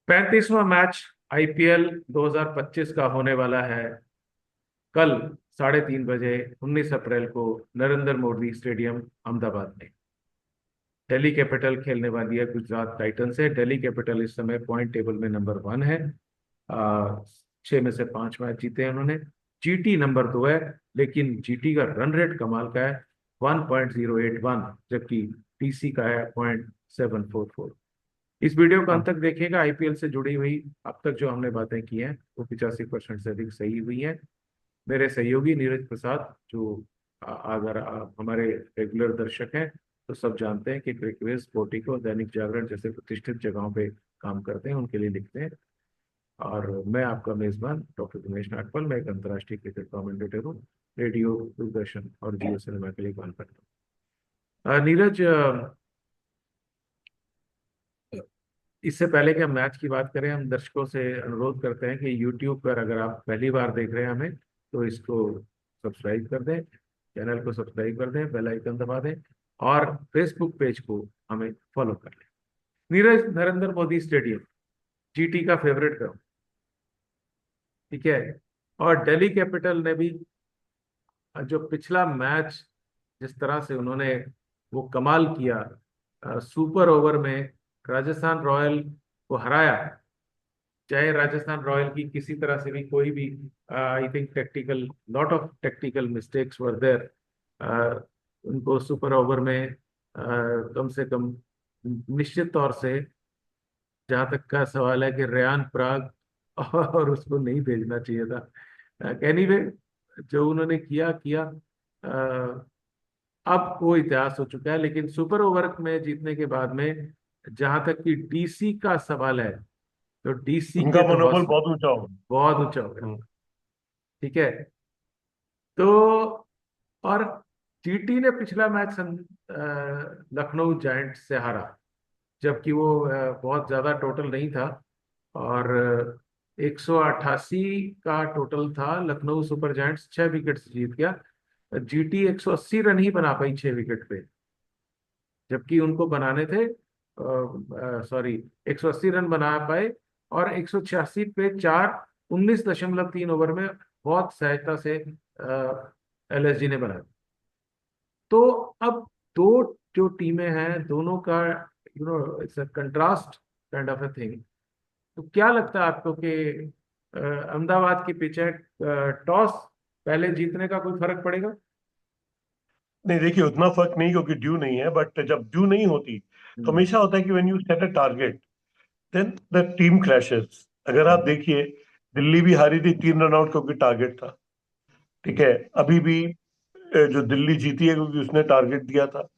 35वां match IPL 2025 का होने वाला है कल 3:30 बजे 19 अप्रैल को नरेंद्र मोदी स्टेडियम अहमदाबाद में। दिल्ली कैपिटल खेलने वाली है गुजरात टाइटन से। दिल्ली कैपिटल इस समय पॉइंट टेबल में नंबर 1 है। 6 में से 5 मैच जीते हैं उन्होंने। जीटी नंबर 2 है, लेकिन जीटी का रन रेट कमाल का है, 1.081, जबकि टीसी का है 0.744। इस वीडियो को अंत तक देखिएगा। आईपीएल से जुड़ी हुई अब तक जो हमने बातें की हैं वो 85% से अधिक सही हुई हैं। मेरे सहयोगी नीरज प्रसाद, जो अगर आप हमारे रेगुलर दर्शक हैं तो सब जानते हैं कि क्रिकवेज, स्पोर्टिको, दैनिक जागरण जैसे प्रतिष्ठित जगहों पे काम करते हैं, उनके लिए लिखते हैं। और मैं आपका मेजबान डॉक्टर दिनेश नागपाल, मैं एक अंतर्राष्ट्रीय क्रिकेट कमेंटेटर हूँ। रेडियो, दूरदर्शन और जियो सिनेमा के लिए काम करता हूँ। नीरज, इससे पहले कि हम मैच की बात करें, हम दर्शकों से अनुरोध करते हैं कि यूट्यूब पर अगर आप पहली बार देख रहे हैं हमें, तो इसको सब्सक्राइब कर दें, चैनल को सब्सक्राइब कर दें, बेल आइकन दबा दें, और फेसबुक पेज को हमें फॉलो कर लें। नीरज, नरेंद्र मोदी स्टेडियम जीटी का फेवरेट ग्राउंड, ठीक है। और दिल्ली कैपिटल ने भी जो पिछला मैच जिस तरह से उन्होंने वो कमाल किया, सुपर ओवर में राजस्थान रॉयल को हराया। चाहे राजस्थान रॉयल की किसी तरह से भी कोई भी, I think tactical, lot of tactical mistakes were there, उनको सुपर ओवर में कम से कम, निश्चित तौर से, जहां तक का सवाल है कि रेयान पराग और उसको नहीं भेजना चाहिए था। एनीवे, जो उन्होंने किया किया। अ, अब वो इतिहास हो चुका है, लेकिन सुपर ओवर में जीतने के बाद में जहां तक कि डीसी का सवाल है, तो डीसी के उनका तो मनोबल हौसले बहुत ऊंचा होगा। बहुत ऊंचा हो गया, हम्म। ठीक है। तो और जीटी ने पिछला मैच लखनऊ जायंट्स से हारा, जबकि वो बहुत ज्यादा टोटल नहीं था। और 188 का टोटल था। लखनऊ सुपर जायंट्स 6 विकेट से जीत गया। जीटी 180 रन ही बना पाई 6 विकेट पे, जबकि उनको बनाने थे, सॉरी, 180 रन बना पाए। और 186 पे 4, 19.3 ओवर में बहुत सहजता से एलएसजी ने बनाया। तो अब दो जो टीमें हैं, दोनों का it's a contrast kind of a thing. तो क्या लगता है आपको कि अहमदाबाद की पिच है, टॉस पहले जीतने का कोई फर्क पड़ेगा? नहीं, देखिए उतना फर्क नहीं, क्योंकि ड्यू नहीं है। बट जब ड्यू नहीं होती तो हम्म। हमेशा होता है कि when you set a target then the team crashes. अगर आप हम्म। देखिए, दिल्ली भी हारी थी 3 रन आउट क्योंकि टारगेट था। ठीक है। अभी भी जो दिल्ली जीती है क्योंकि उसने टारगेट दिया था।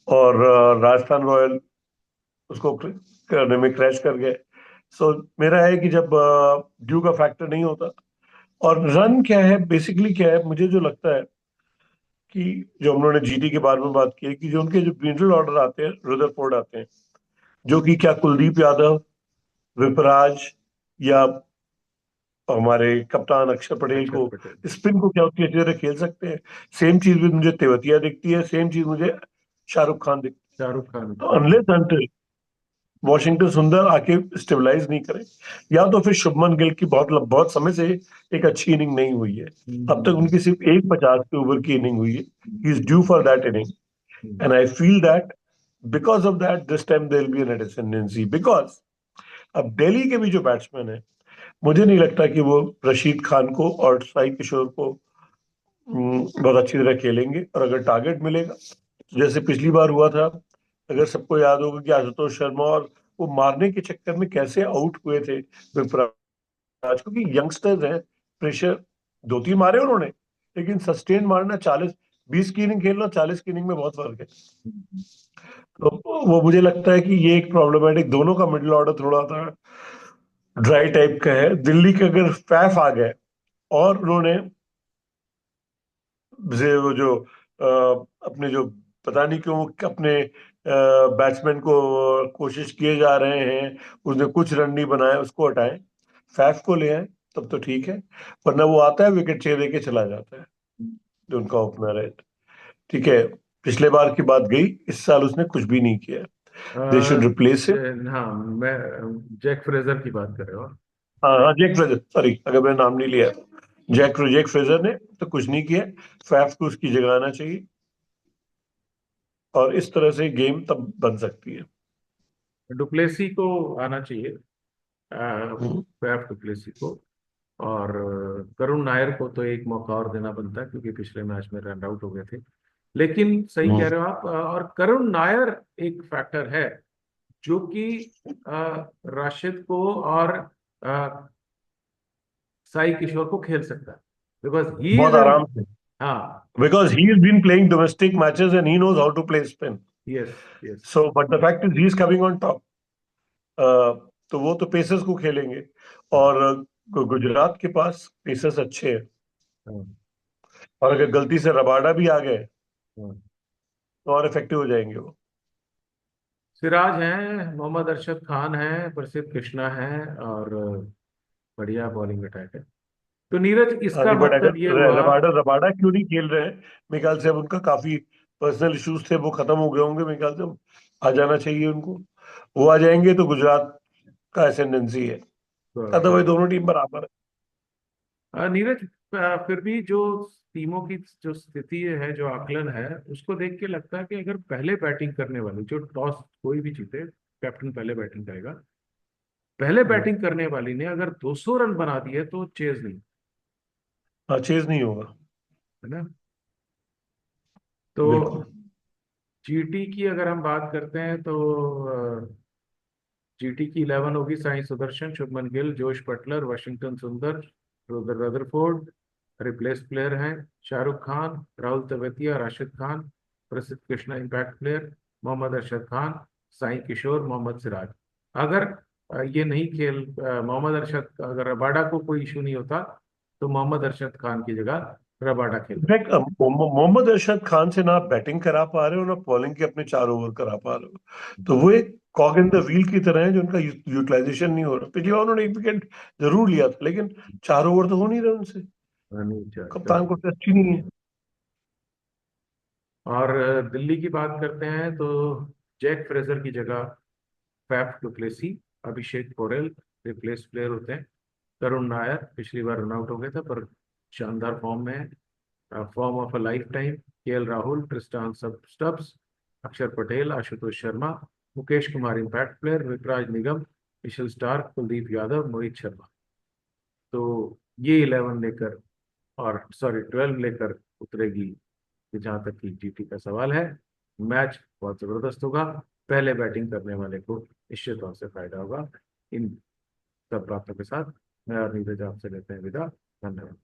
और राजस्थान रॉयल उसको करने में क्रैश कर गए। सो मेरा है कि जब ड्यू का फैक्टर नहीं होता। और रन क्या है, बेसिकली क्या है, मुझे जो लगता है कि जो हम लोगों ने जीटी के बारे में बात की है, कि जो उनके जो मिडल ऑर्डर आते हैं, रुदरफोर्ड आते हैं, जो कि क्या कुलदीप यादव, विपराज, या हमारे कप्तान अक्षर पटेल को, अक्षर पटेल। स्पिन को क्या उतनी अच्छी तरह खेल सकते हैं। सेम चीज भी मुझे तेवतिया दिखती है, सेम चीज मुझे शाहरुख खान दिखती शाहरुख खान, है। तो बिल्कुल। अनलेस अनटिल वॉशिंगटन सुंदर आके स्टेबलाइज नहीं करे, या तो फिर शुभमन गिल की बहुत समय से एक अच्छी इनिंग नहीं हुई है। अब तक हम्म। उनकी सिर्फ एक 50 के ओवर की इनिंग हुई है। He is due for that inning. Hmm. And I feel that because of that this time there will be an addition, because अब दिल्ली के भी जो बैट्समैन है, मुझे नहीं लगता कि वो रशीद खान को और साई किशोर को बहुत अच्छी तरह खेलेंगे। और अगर टारगेट मिलेगा, तो जैसे पिछली बार हुआ था, अगर सबको याद होगा कि आशुतोष शर्मा और वो मारने के चक्कर में कैसे आउट हुए थे विपराज, क्योंकि यंगस्टर्स हैं। प्रेशर 2-3 मारे उन्होंने, लेकिन सस्टेन मारना, 40-20 की इनिंग खेलना, 40 की इनिंग में बहुत फर्क है। तो वो मुझे लगता है कि ये एक प्रॉब्लमेटिक, दोनों का मिडिल ऑर्डर थोड़ा सा ड्राई टाइप का है। दिल्ली के अगर फैफ आ गए और उन्होंने वो जो अपने जो, पता नहीं क्यों अपने बैट्समैन को कोशिश किए जा रहे हैं, उसने कुछ रन नहीं बनाए, उसको हटाएं, फैफ को ले आए, तब तो ठीक है। वरना वो आता है, विकेट 6 दे के चला जाता है, जो उनका ओपनर है। ठीक है। पिछले बार की बात गई, इस साल उसने कुछ भी नहीं किया। They should replace him. हाँ, मैं जैक फ्रेजर की बात कर रहे हो। हाँ हाँ, जैक फ्रेजर, सॉरी अगर मैंने नाम नहीं लिया। जैक जैक फ्रेजर ने तो कुछ नहीं किया। फैफ को उसकी जगह आना चाहिए, और इस तरह से गेम तब बन सकती है। डुप्लेसी को आना चाहिए, हम्म, फैफ डुप्लेसी को। और करुण नायर को तो एक मौका और देना बनता है, क्योंकि पिछले मैच में रन आउट हो गए थे। लेकिन सही कह हम्म। रहे हो आप, और करुण नायर एक फैक्टर है जो कि राशिद को और अ, साई किशोर को खेल सकता है, बिकॉज ही इज बहुत एन। आराम से, हाँ। Because he is been playing domestic matches and he knows how to play spin. Yes, yes. So but the fact is he is coming on top. तो वो तो पेसर्स को खेलेंगे, और गुजरात के पास पेसर्स अच्छे हैं। और अगर गलती से रबाडा भी आ गए तो और इफेक्टिव हो जाएंगे वो। सिराज हैं, मोहम्मद अरशद खान हैं, प्रसिद्ध कृष्णा हैं, और बढ़िया बॉलिंग अटैक है। तो नीरज, हाँ इसका जी, बट मतलब ये अगर हुआ। रबाडा रबाडा क्यों नहीं खेल रहे हैं? मेरे ख्याल से अब उनका काफी पर्सनल इश्यूज थे, वो खत्म हो गए होंगे। मेरे ख्याल से अब आ जाना चाहिए उनको। वो आ जाएंगे तो गुजरात का एसेंडेंसी है। अदरवाइज दोनों टीम बराबर है। नीरज, फिर भी जो टीमों की जो स्थिति है, जो आकलन है, उसको देख के लगता है कि अगर पहले बैटिंग करने वाली, जो टॉस कोई भी जीते, कैप्टन पहले बैटिंग करेगा। पहले हम्म। बैटिंग करने वाली ने अगर 200 रन बना दिए तो चेज नहीं, हाँ, चेज नहीं होगा। है ना। तो बिल्कुल। जीटी की अगर हम बात करते हैं तो जीटी की 11 होगी: Sai Sudarshan, Shubman Gill, Jos Buttler, Washington Sundar, Rutherford. Replace player हैं शाहरुख खान, राहुल तेवतिया, राशिद खान, प्रसिद्ध कृष्णा इम्पैक्ट प्लेयर, मोहम्मद अरशद खान, साई किशोर, मोहम्मद सिराज। अगर ये नहीं खेल मोहम्मद अरशद, अगर रबाडा को कोई इशू नहीं होता तो मोहम्मद अरशद खान की जगह रबाडा खेलता। इनफैक्ट मोहम्मद अरशद खान से ना आप बैटिंग करा पा रहे हो, ना बॉलिंग के अपने 4 ओवर करा पा रहे हो। तो वो एक कॉग इन द व्हील की तरह है, जो उनका यूटिलाइजेशन नहीं हो रहा। पिछली बार उन्होंने एक विकेट जरूर लिया था, लेकिन 4 ओवर तो हो नहीं रहे उनसे। नहीं, कप्तान को टच ही नहीं है। और दिल्ली की बात करते हैं तो जैक फ्रेजर की जगह फैफ डुप्लेसी, अभिषेक पोरेल रिप्लेस प्लेयर होते हैं। करुण नायर पिछली बार रन आउट हो गया था, पर शानदार फॉर्म में है, form of a lifetime. KL Rahul, Tristan Stubbs, Akshar Patel, Ashutosh Sharma, Mukesh Kumar impact player, Vipraj Nigam, Mitchell Starc, Kuldeep Yadav, Mohit Sharma. तो ये 11 लेकर, और सॉरी 12 लेकर उतरेगी। जहां तक कि जीटी का सवाल है, मैच बहुत जबरदस्त होगा। पहले बैटिंग करने वाले को निश्चित तौर से फायदा होगा। इन सब बातों के साथ मैं और नीरज आपसे लेते हैं विदा। धन्यवाद।